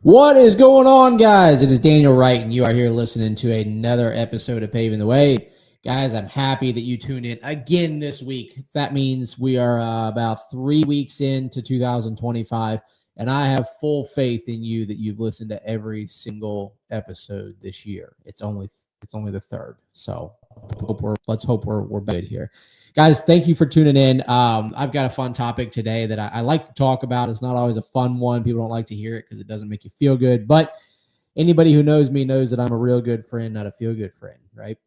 What is going on, guys? It is Daniel Wright, and you are here listening to another episode of Paving the Way. Guys, I'm happy that you tuned in again this week. That means we are about 3 weeks into 2025, and I have full faith in you that you've listened to every single episode this year. It's only the third, so let's hope we're good here. Guys, thank you for tuning in. I've got a fun topic today that I like to talk about. It's not always a fun one. People don't like to hear it because it doesn't make you feel good. But anybody who knows me knows that I'm a real good friend, not a feel-good friend, right?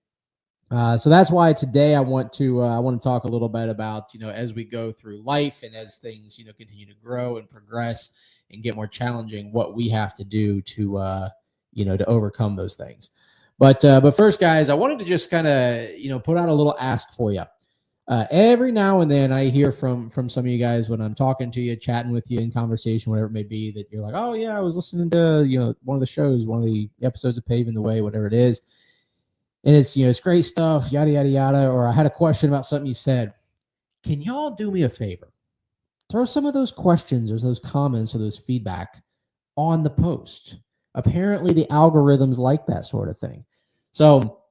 So that's why today I want to talk a little bit about, as we go through life and as things, continue to grow and progress and get more challenging, what we have to do to overcome those things. But first, guys, I wanted to just kind of, put out a little ask for you. Every now and then I hear from some of you guys when I'm talking to you, chatting with you in conversation, whatever it may be, that you're like, oh yeah, I was listening to, one of the shows, one of the episodes of Paving the Way, whatever it is. And it's, it's great stuff, yada, yada, yada. Or I had a question about something you said. Can y'all do me a favor? Throw some of those questions or those comments or those feedback on the post. Apparently the algorithms like that sort of thing. So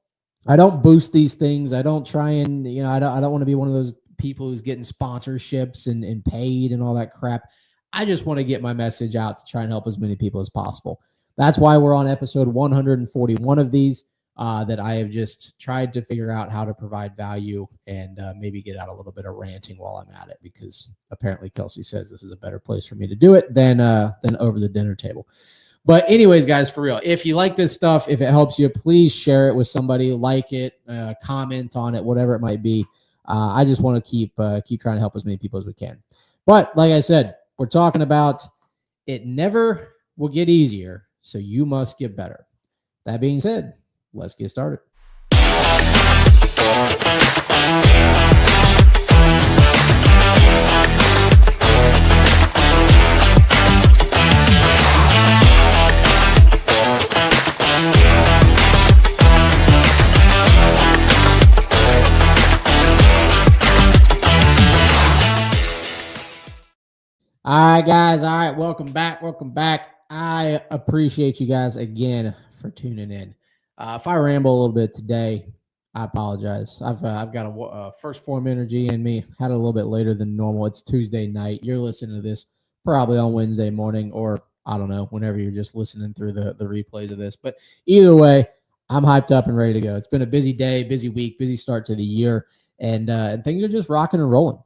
I don't boost these things. I don't try and, I don't want to be one of those people who's getting sponsorships and paid and all that crap. I just want to get my message out to try and help as many people as possible. That's why we're on episode 141 of these, that I have just tried to figure out how to provide value and maybe get out a little bit of ranting while I'm at it, because apparently Kelsey says this is a better place for me to do it than over the dinner table. But anyways, guys, for real, if you like this stuff, if it helps you, please share it with somebody, like it, comment on it, whatever it might be. I just want to keep trying to help as many people as we can. But like I said, we're talking about it never will get easier, so you must get better. That being said, let's get started. All right, guys. All right. Welcome back. I appreciate you guys again for tuning in. If I ramble a little bit today, I apologize. I've got a first form energy in me. Had it a little bit later than normal. It's Tuesday night. You're listening to this probably on Wednesday morning, or I don't know, whenever you're just listening through the replays of this. But either way, I'm hyped up and ready to go. It's been a busy day, busy week, busy start to the year, and things are just rocking and rolling.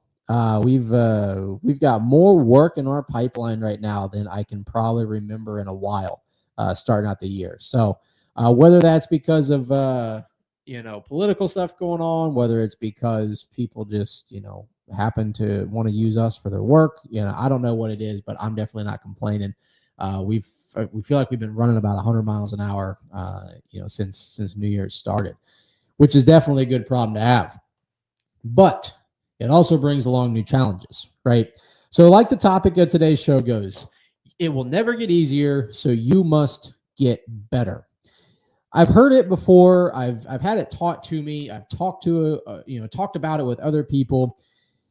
We've got more work in our pipeline right now than I can probably remember in a while, starting out the year. So whether that's because of political stuff going on, whether it's because people just happen to want to use us for their work, I don't know what it is, but I'm definitely not complaining. We feel like we've been running about 100 miles an hour, since New Year's started, which is definitely a good problem to have. But it also brings along new challenges, right? So like the topic of today's show goes, it will never get easier, so you must get better. I've heard it before. I've had it taught to me. I've talked about it with other people.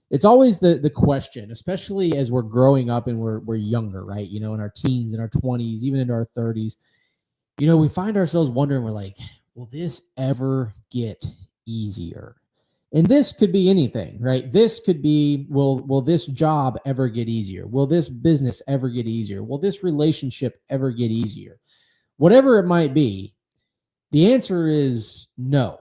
It's always the question, especially as we're growing up and we're younger, right? In our teens, in our 20s, even into our 30s, we find ourselves wondering, we're like, will this ever get easier? And this could be anything, right? This could be, will this job ever get easier? Will this business ever get easier? Will this relationship ever get easier? Whatever it might be, the answer is no.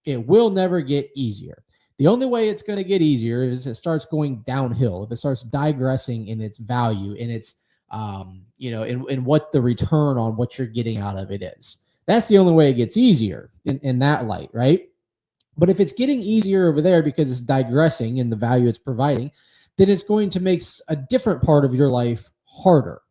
It will never get easier. The only way it's going to get easier is it starts going downhill, if it starts digressing in its value, in its, in what the return on what you're getting out of it is. That's the only way it gets easier in that light, right? But if it's getting easier over there because it's digressing in the value it's providing, then it's going to make a different part of your life harder.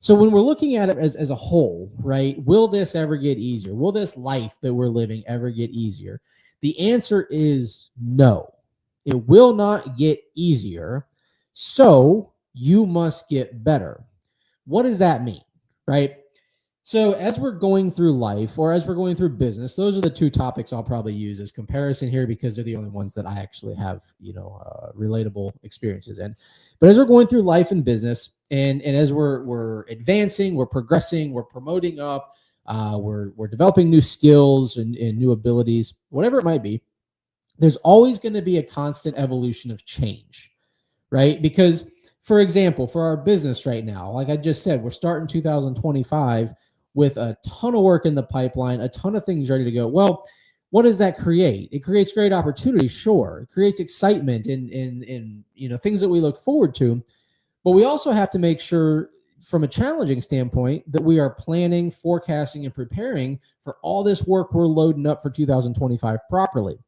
So when we're looking at it as a whole, right, will this ever get easier? Will this life that we're living ever get easier? The answer is no. It will not get easier, so you must get better. What does that mean, right? So as we're going through life or as we're going through business, those are the two topics I'll probably use as comparison here because they're the only ones that I actually have, relatable experiences in. But as we're going through life and business, and as we're advancing, we're progressing, we're promoting up, we're developing new skills and new abilities, whatever it might be. There's always going to be a constant evolution of change, right? Because, for example, for our business right now, like I just said, we're starting 2025 with a ton of work in the pipeline, a ton of things ready to go. Well, what does that create? It creates great opportunity, sure. It creates excitement and things that we look forward to. But we also have to make sure from a challenging standpoint that we are planning, forecasting, and preparing for all this work we're loading up for 2025 properly.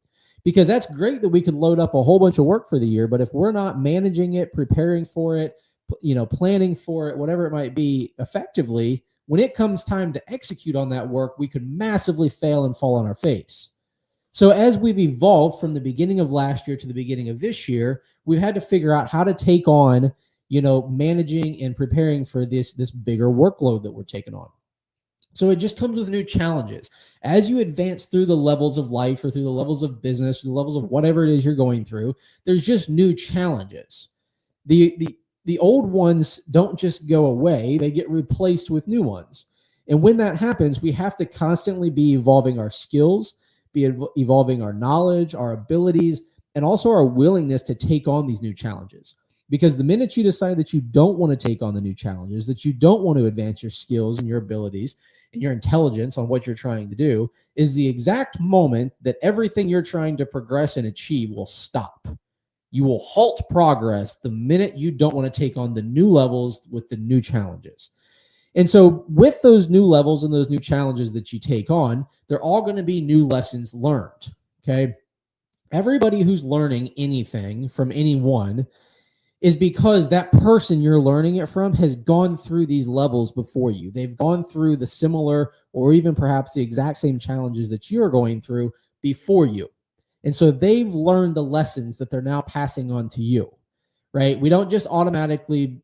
Because that's great that we can load up a whole bunch of work for the year, but if we're not managing it, preparing for it, planning for it, whatever it might be effectively, when it comes time to execute on that work, we could massively fail and fall on our face. So as we've evolved from the beginning of last year to the beginning of this year, we've had to figure out how to take on, managing and preparing for this bigger workload that we're taking on. So it just comes with new challenges. As you advance through the levels of life or through the levels of business, or the levels of whatever it is you're going through, there's just new challenges. The old ones don't just go away, they get replaced with new ones. And when that happens, we have to constantly be evolving our skills, be evolving our knowledge, our abilities, and also our willingness to take on these new challenges. Because the minute you decide that you don't want to take on the new challenges, that you don't want to advance your skills and your abilities and your intelligence on what you're trying to do, is the exact moment that everything you're trying to progress and achieve will stop. You will halt progress the minute you don't want to take on the new levels with the new challenges. And so with those new levels and those new challenges that you take on, they're all going to be new lessons learned, okay? Everybody who's learning anything from anyone is because that person you're learning it from has gone through these levels before you. They've gone through the similar or even perhaps the exact same challenges that you're going through before you. And so they've learned the lessons that they're now passing on to you, right? We don't just automatically,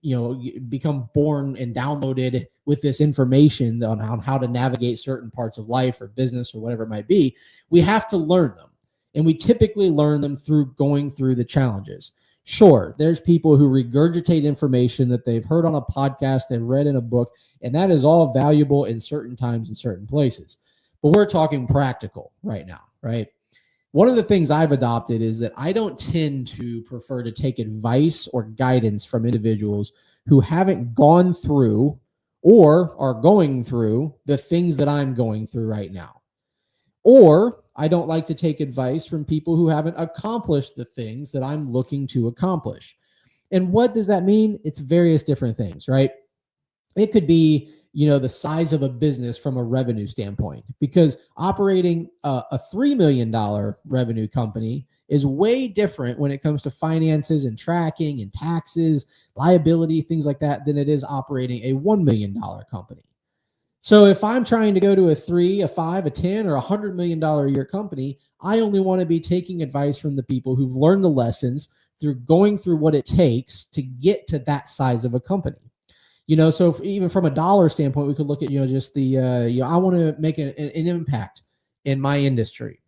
become born and downloaded with this information on how to navigate certain parts of life or business or whatever it might be. We have to learn them. And we typically learn them through going through the challenges. Sure, there's people who regurgitate information that they've heard on a podcast, they've read in a book, and that is all valuable in certain times in certain places. But we're talking practical right now, right? One of the things I've adopted is that I don't tend to prefer to take advice or guidance from individuals who haven't gone through or are going through the things that I'm going through right now. Or I don't like to take advice from people who haven't accomplished the things that I'm looking to accomplish. And what does that mean? It's various different things, right? It could be, the size of a business from a revenue standpoint, because operating a $3 million revenue company is way different when it comes to finances and tracking and taxes, liability, things like that, than it is operating a $1 million company. So if I'm trying to go to a 3, a 5, a 10, or $100 million a year company, I only want to be taking advice from the people who've learned the lessons through going through what it takes to get to that size of a company. So even from a dollar standpoint, we could look at, just the, I want to make an impact in my industry.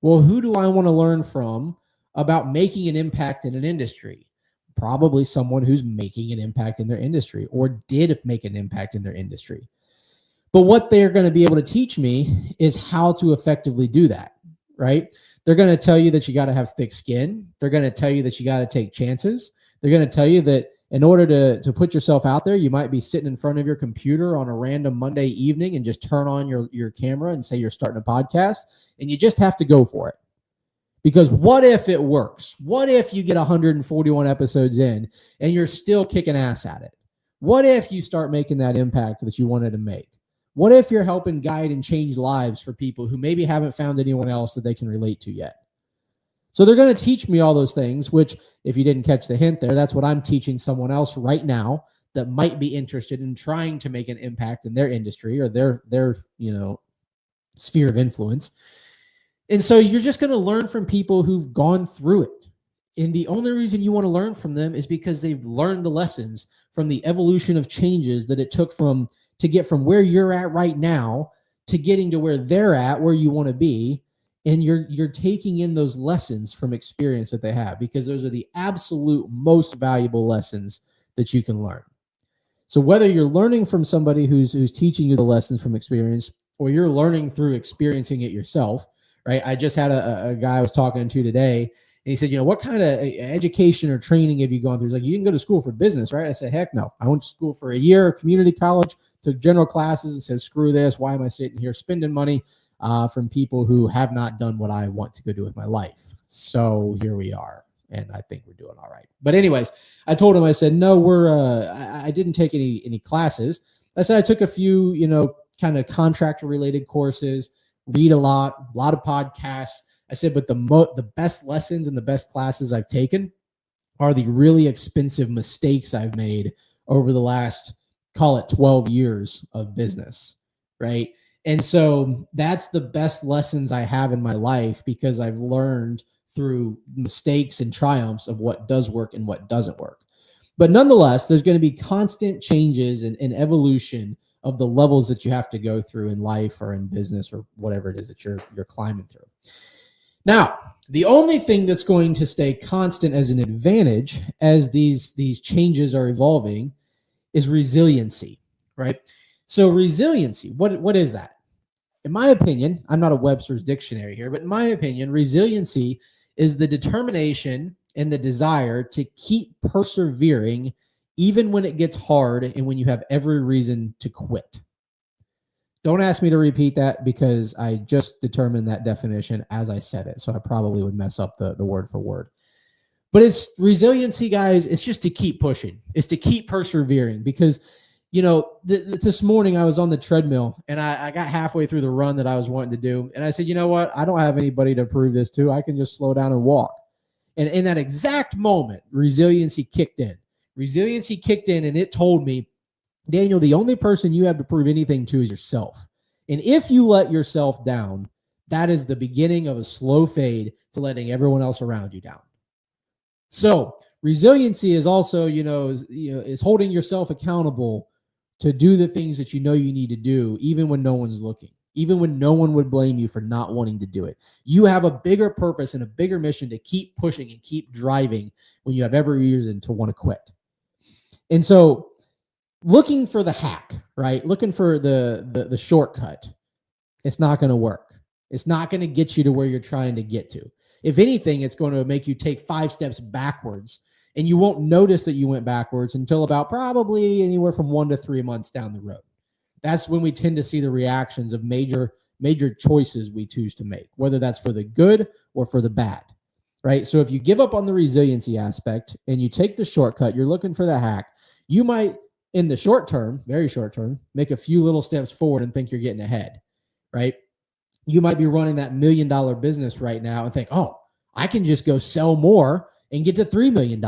Well, who do I want to learn from about making an impact in an industry? Probably someone who's making an impact in their industry or did make an impact in their industry. But what they're going to be able to teach me is how to effectively do that, right? They're going to tell you that you got to have thick skin. They're going to tell you that you got to take chances. They're going to tell you that in order to put yourself out there, you might be sitting in front of your computer on a random Monday evening and just turn on your camera and say you're starting a podcast, and you just have to go for it. Because what if it works? What if you get 141 episodes in and you're still kicking ass at it? What if you start making that impact that you wanted to make? What if you're helping guide and change lives for people who maybe haven't found anyone else that they can relate to yet? So they're going to teach me all those things, which if you didn't catch the hint there, that's what I'm teaching someone else right now that might be interested in trying to make an impact in their industry or their sphere of influence. And so you're just going to learn from people who've gone through it. And the only reason you want to learn from them is because they've learned the lessons from the evolution of changes that it took from to get from where you're at right now to getting to where they're at, where you want to be. And you're taking in those lessons from experience that they have, because those are the absolute most valuable lessons that you can learn. So whether you're learning from somebody who's teaching you the lessons from experience, or you're learning through experiencing it yourself, right? I just had a guy I was talking to today, and he said, what kind of education or training have you gone through? He's like, you didn't go to school for business, right? I said, heck no. I went to school for a year, community college, took general classes, and said, screw this. Why am I sitting here spending money from people who have not done what I want to go do with my life? So here we are, and I think we're doing all right. But anyways, I told him, I said, no, I didn't take any classes. I said, I took a few, kind of contractor related courses, read a lot of podcasts. I said, but the best lessons and the best classes I've taken are the really expensive mistakes I've made over the last, call it 12 years of business, right? And so that's the best lessons I have in my life, because I've learned through mistakes and triumphs of what does work and what doesn't work. But nonetheless, there's going to be constant changes and evolution of the levels that you have to go through in life or in business or whatever it is that you're climbing through. Now, the only thing that's going to stay constant as an advantage as these changes are evolving is resiliency, right? So resiliency, what is that? In my opinion, I'm not a Webster's dictionary here, but in my opinion, resiliency is the determination and the desire to keep persevering even when it gets hard and when you have every reason to quit. Don't ask me to repeat that, because I just determined that definition as I said it, so I probably would mess up the word for word. But it's resiliency, guys. It's just to keep pushing. It's to keep persevering, because this morning I was on the treadmill and I got halfway through the run that I was wanting to do. And I said, you know what? I don't have anybody to prove this to. I can just slow down and walk. And in that exact moment, resiliency kicked in. Resiliency kicked in, and it told me, Daniel, the only person you have to prove anything to is yourself. And if you let yourself down, that is the beginning of a slow fade to letting everyone else around you down. So resiliency is also, is holding yourself accountable to do the things that you need to do, even when no one's looking, even when no one would blame you for not wanting to do it. You have a bigger purpose and a bigger mission to keep pushing and keep driving when you have every reason to want to quit. And so looking for the hack, right? Looking for the shortcut, it's not going to work. It's not going to get you to where you're trying to get to. If anything, it's going to make you take 5 steps backwards, and you won't notice that you went backwards until about probably anywhere from 1 to 3 months down the road. That's when we tend to see the reactions of major choices we choose to make, whether that's for the good or for the bad, right? So if you give up on the resiliency aspect and you take the shortcut, you're looking for the hack, you might, in the short term, very short term, make a few little steps forward and think you're getting ahead, right? You might be running that $1 million business right now and think, oh, I can just go sell more and get to $3 million.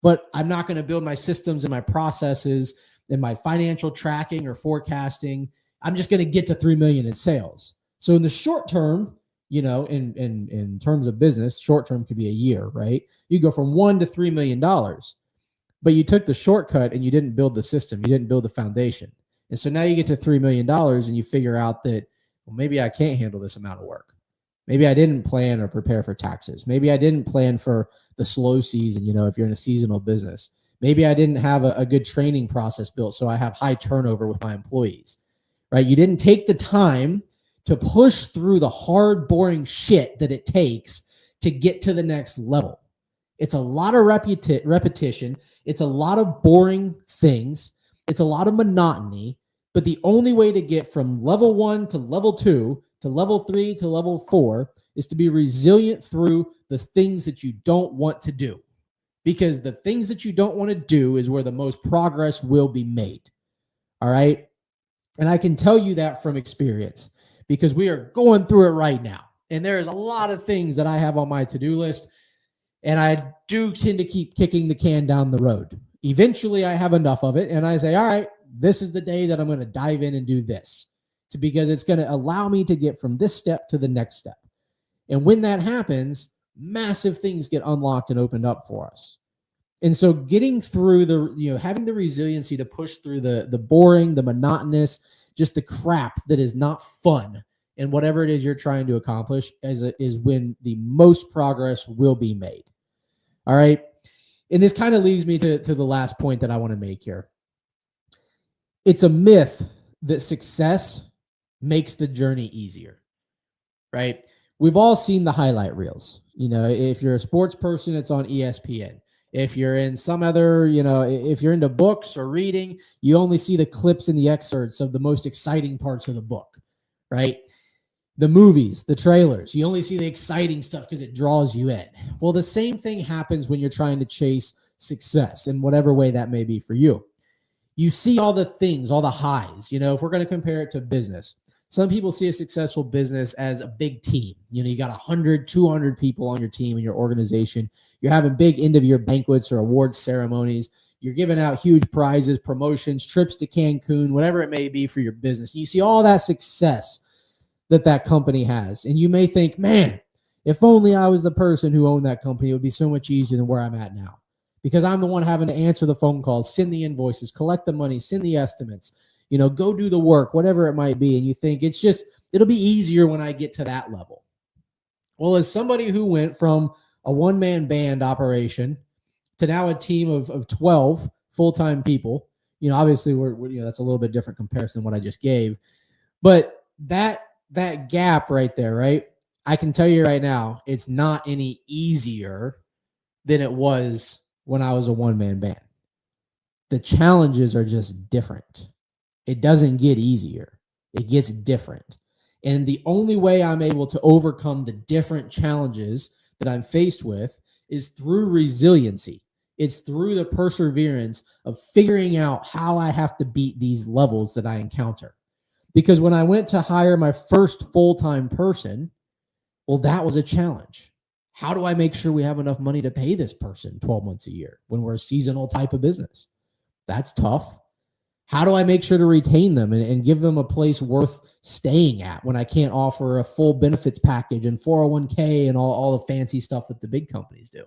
But I'm not going to build my systems and my processes and my financial tracking or forecasting. I'm just going to get to 3 million in sales. So in the short term, in terms of business, short term could be a year, right? You go from $1 to $3 million, but you took the shortcut and you didn't build the system. You didn't build the foundation. And so now you get to $3 million and you figure out that, well, maybe I can't handle this amount of work. Maybe I didn't plan or prepare for taxes. Maybe I didn't plan for the slow season, if you're in a seasonal business. Maybe I didn't have a good training process built, so I have high turnover with my employees, right? You didn't take the time to push through the hard, boring shit that it takes to get to the next level. It's a lot of repetition. It's a lot of boring things. It's a lot of monotony. But the only way to get from level 1 to level 2 to level 3 to level 4 is to be resilient through the things that you don't want to do. Because the things that you don't want to do is where the most progress will be made. All right? And I can tell you that from experience, because we are going through it right now. And there's a lot of things that I have on my to-do list, and I do tend to keep kicking the can down the road. Eventually, I have enough of it, and I say, all right, this is the day that I'm going to dive in and do this, because it's going to allow me to get from this step to the next step. And when that happens, massive things get unlocked and opened up for us. And so getting through having the resiliency to push through the boring, the monotonous, just the crap that is not fun, and whatever it is you're trying to accomplish is when the most progress will be made. All right. And this kind of leads me to the last point that I want to make here. It's a myth that success makes the journey easier, right? We've all seen the highlight reels. If you're a sports person, it's on ESPN. If you're in some other, if you're into books or reading, you only see the clips and the excerpts of the most exciting parts of the book, right? The movies, the trailers, you only see the exciting stuff because it draws you in. Well, the same thing happens when you're trying to chase success in whatever way that may be for you. You see all the things, all the highs. If we're going to compare it to business, some people see a successful business as a big team. You got 100, 200 people on your team in your organization. You're having big end-of-year banquets or awards ceremonies. You're giving out huge prizes, promotions, trips to Cancun, whatever it may be for your business. And you see all that success that company has. And you may think, man, if only I was the person who owned that company, it would be so much easier than where I'm at now. Because I'm the one having to answer the phone calls, send the invoices, collect the money, send the estimates, go do the work, whatever it might be. And you think it'll be easier when I get to that level. Well, as somebody who went from a one-man band operation to now a team of 12 full-time people, obviously we're that's a little bit different comparison than what I just gave. But that gap right there, right? I can tell you right now, it's not any easier than it was when I was a one-man band. The challenges are just different. It doesn't get easier. It gets different. And the only way I'm able to overcome the different challenges that I'm faced with is through resiliency. It's through the perseverance of figuring out how I have to beat these levels that I encounter. Because when I went to hire my first full-time person, well, that was a challenge. How do I make sure we have enough money to pay this person 12 months a year when we're a seasonal type of business? That's tough. How do I make sure to retain them and give them a place worth staying at when I can't offer a full benefits package and 401k and all the fancy stuff that the big companies do?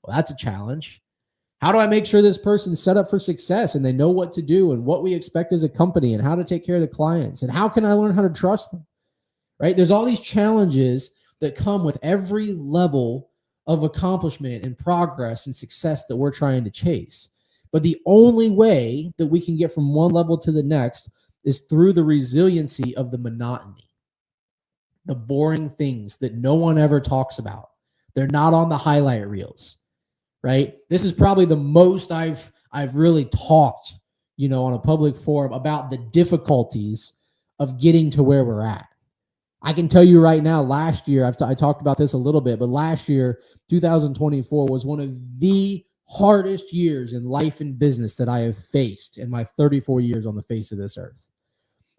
Well, that's a challenge. How do I make sure this person's set up for success and they know what to do and what we expect as a company and how to take care of the clients? And how can I learn how to trust them? Right? There's all these challenges that come with every level of accomplishment and progress and success that we're trying to chase. But the only way that we can get from one level to the next is through the resiliency of the monotony, the boring things that no one ever talks about. They're not on the highlight reels, right? This is probably the most I've really talked, on a public forum about the difficulties of getting to where we're at. I can tell you right now, last year, I talked about this a little bit, but last year, 2024, was one of the hardest years in life and business that I have faced in my 34 years on the face of this earth.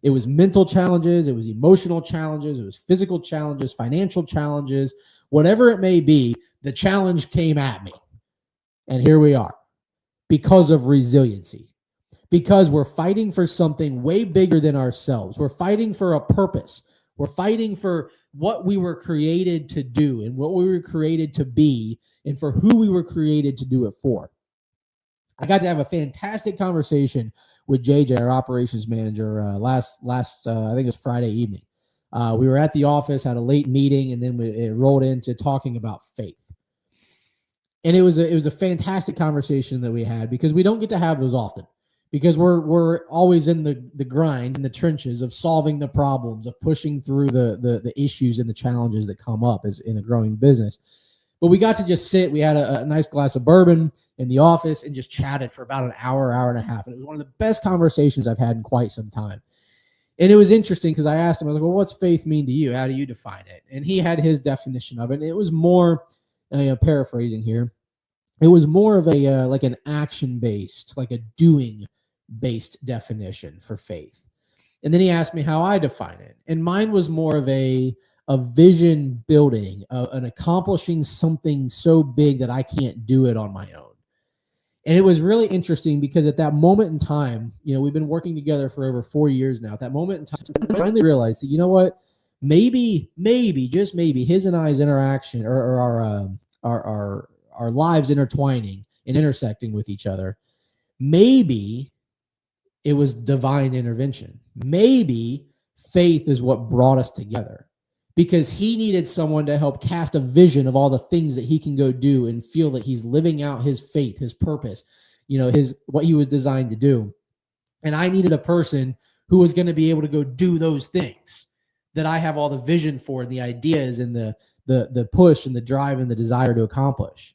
It was mental challenges, it was emotional challenges, it was physical challenges, financial challenges, whatever it may be, the challenge came at me. And here we are because of resiliency, because we're fighting for something way bigger than ourselves. We're fighting for a purpose. We're fighting for what we were created to do and what we were created to be and for who we were created to do it for. I got to have a fantastic conversation with JJ, our operations manager, last I think it was Friday evening. We were at the office, had a late meeting, and then it rolled into talking about faith. And it was a fantastic conversation that we had because we don't get to have those often. Because we're always in the grind, in the trenches of solving the problems, of pushing through the issues and the challenges that come up as in a growing business. But we got to just sit. We had a nice glass of bourbon in the office and just chatted for about an hour and a half. And it was one of the best conversations I've had in quite some time. And it was interesting because I asked him, I was like, well, what's faith mean to you? How do you define it? And he had his definition of it. And it was more, paraphrasing here, it was more of a like an action-based, like a doing-based definition for faith. And then he asked me how I define it. And mine was more of a vision building, an accomplishing something so big that I can't do it on my own. And it was really interesting because at that moment in time, we've been working together for over 4 years now. At that moment in time, I finally realized that, you know what, maybe, just maybe his and I's interaction or our lives intertwining and intersecting with each other. Maybe it was divine intervention. Maybe faith is what brought us together, because he needed someone to help cast a vision of all the things that he can go do and feel that he's living out his faith, his purpose, his what he was designed to do. And I needed a person who was going to be able to go do those things that I have all the vision for, and the ideas and the push and the drive and the desire to accomplish.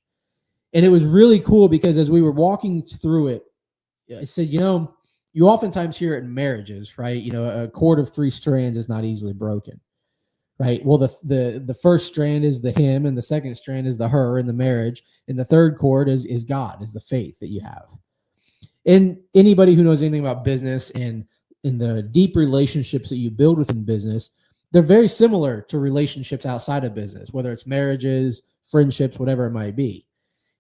And it was really cool because as we were walking through it, I said, you oftentimes hear it in marriages, right? A cord of 3 strands is not easily broken, right? Well, the first strand is the him, and the second strand is the her in the marriage, and the third cord is God, is the faith that you have. And anybody who knows anything about business and in the deep relationships that you build within business, they're very similar to relationships outside of business, whether it's marriages, friendships, whatever it might be.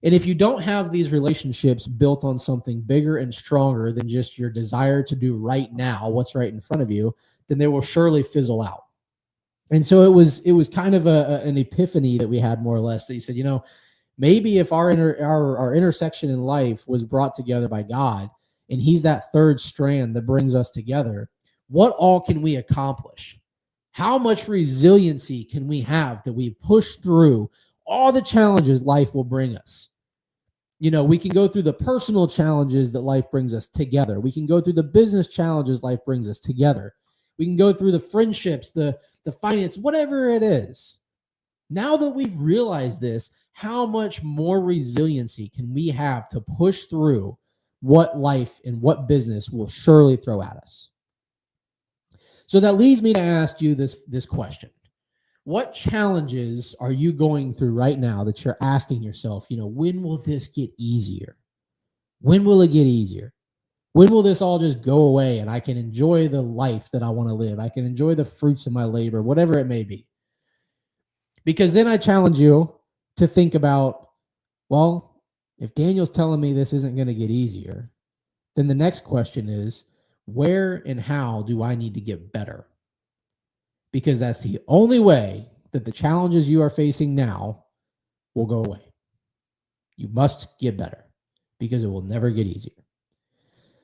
And if you don't have these relationships built on something bigger and stronger than just your desire to do right now, what's right in front of you, then they will surely fizzle out. And so it was kind of an epiphany that we had, more or less, that you said, maybe if our intersection in life was brought together by God, and he's that third strand that brings us together, what all can we accomplish? How much resiliency can we have that we push through all the challenges life will bring us? We can go through the personal challenges that life brings us together. We can go through the business challenges life brings us together. We can go through the friendships, the finance, whatever it is. Now that we've realized this, how much more resiliency can we have to push through what life and what business will surely throw at us? So that leads me to ask you this question. What challenges are you going through right now that you're asking yourself, when will this get easier? When will it get easier? When will this all just go away and I can enjoy the life that I want to live? I can enjoy the fruits of my labor, whatever it may be. Because then I challenge you to think about, well, if Daniel's telling me this isn't going to get easier, then the next question is, where and how do I need to get better? Because that's the only way that the challenges you are facing now will go away. You must get better, because it will never get easier.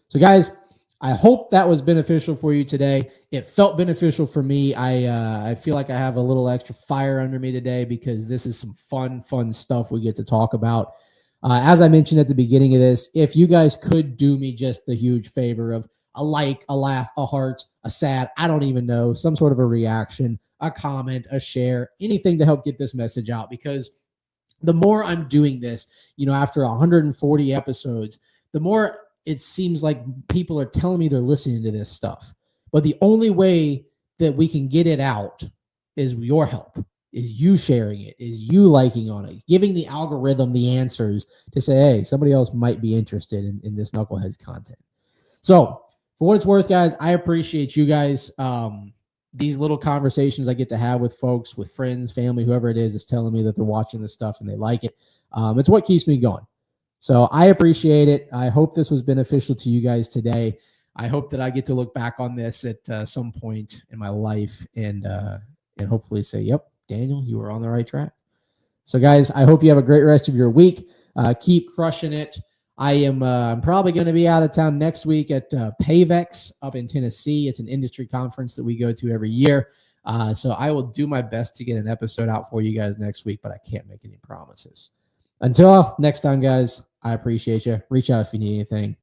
So guys, I hope that was beneficial for you today. It felt beneficial for me. I feel like I have a little extra fire under me today, because this is some fun stuff we get to talk about. As I mentioned at the beginning of this, if you guys could do me just the huge favor of a like, a laugh, a heart, a sad, I don't even know, some sort of a reaction, a comment, a share, anything to help get this message out. Because the more I'm doing this, after 140 episodes, the more it seems like people are telling me they're listening to this stuff. But the only way that we can get it out is your help, is you sharing it, is you liking on it, giving the algorithm the answers to say, hey, somebody else might be interested in this Knuckleheads content. So for what it's worth, guys, I appreciate you guys. These little conversations I get to have with folks, with friends, family, whoever it is telling me that they're watching this stuff and they like it. It's what keeps me going. So I appreciate it. I hope this was beneficial to you guys today. I hope that I get to look back on this at some point in my life and hopefully say, yep, Daniel, you were on the right track. So guys, I hope you have a great rest of your week. Keep crushing it. I'm probably going to be out of town next week at PAVEX up in Tennessee. It's an industry conference that we go to every year. So I will do my best to get an episode out for you guys next week, but I can't make any promises. Until next time, guys, I appreciate you. Reach out if you need anything.